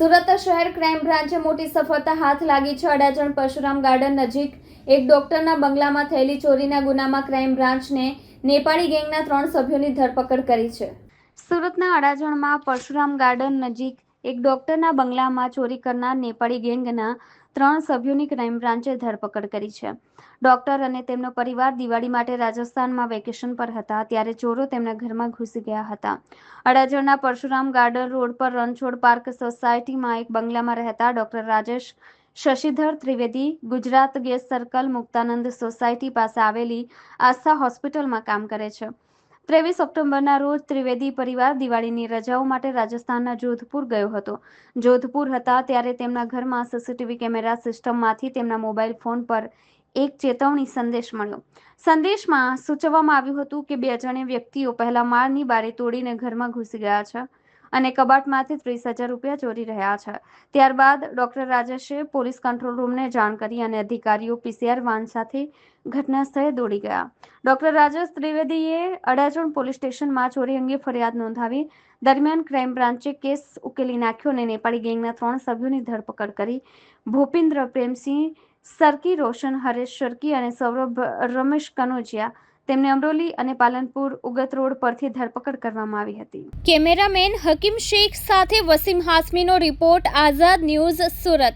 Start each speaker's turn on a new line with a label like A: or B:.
A: સુરત શહેર ક્રાઇમ બ્રાન્ચે મોટી સફળતા હાથ લાગી છે। અડાજણ પરશુરામ ગાર્ડન નજીક એક ડોક્ટરના બંગલામાં થયેલી ચોરીના ગુનામાં ક્રાઇમ બ્રાન્ચને નેપાળી ગેંગના 3 સભ્યોની ધરપકડ કરી છે। સુરતના અડાજણમાં પરશુરામ ગાર્ડન નજીક એક ડોક્ટરના બંગલામાં ચોરી કરનાર નેપાળી ગેંગના 3 સભ્યોની ક્રાઇમ બ્રાન્ચે ધરપકડ કરી છે। ડોક્ટર અને તેમનો પરિવાર દિવાળી માટે રાજસ્થાનમાં વેકેશન પર હતા ત્યારે ચોરો તેમના ઘરમાં ઘૂસી ગયા હતા। અડાજણના પરશુરામ ગાર્ડન રોડ પર રણછોડ પાર્ક સોસાયટીમાં એક બંગલામાં રહેતા doctor Rajesh Shashidhar Trivedi Gujarat gas circle Muktanand society પાસે આવેલી આસ્થા હોસ્પિટલમાં કામ કરે છે। 23 ઓક્ટોબરના રોજ ત્રિવેદી પરિવાર દિવાળીની રજાઓ માટે રાજસ્થાનના જોધપુર ગયો હતો। જોધપુર હતા ત્યારે તેમના ઘરમાં સીસીટીવી કેમેરા સિસ્ટમમાંથી તેમના મોબાઈલ ફોન પર એક ચેતવણી સંદેશ મળ્યો। સંદેશમાં સૂચવવામાં આવ્યું હતું કે 2 અજાણ્યા વ્યક્તિઓ પહેલા માળની બારી તોડીને ઘરમાં ઘૂસી ગયા છે અને કબાટમાંથી 30,000 રૂપિયા ચોરી રહ્યા છે। ત્યારબાદ ડોક્ટર રાજેશે પોલીસ કંટ્રોલ રૂમને જાણ કરી અને અધિકારીઓ પીસીઆર વાન સાથે ઘટના સ્થળે દોડી ગયા। ડોક્ટર રાજેશ ત્રિવેદીએ અડાજણ પોલીસ સ્ટેશનમાં ચોરી અંગે ફરિયાદ નોંધાવી દરમિયાન ક્રાઇમ બ્રાન્ચે કેસ ઉકેલી નાખ્યો અને નેપાળી ગેંગના 3 સભ્યોની ધરપકડ કરી। ભૂપિન્દ્ર પ્રેમસિંહ સરકી, રોશન હરેશ સરકી અને સૌરભ રમેશ કનોજિયા તેમને અમરોલી અને પાલનપુર ઉગત રોડ પરથી ધરપકડ કરવામાં આવી હતી। કેમેરામેન હકીમ શેખ સાથે વસીમ હાસમીનો રિપોર્ટ, આઝાદ ન્યૂઝ, સુરત।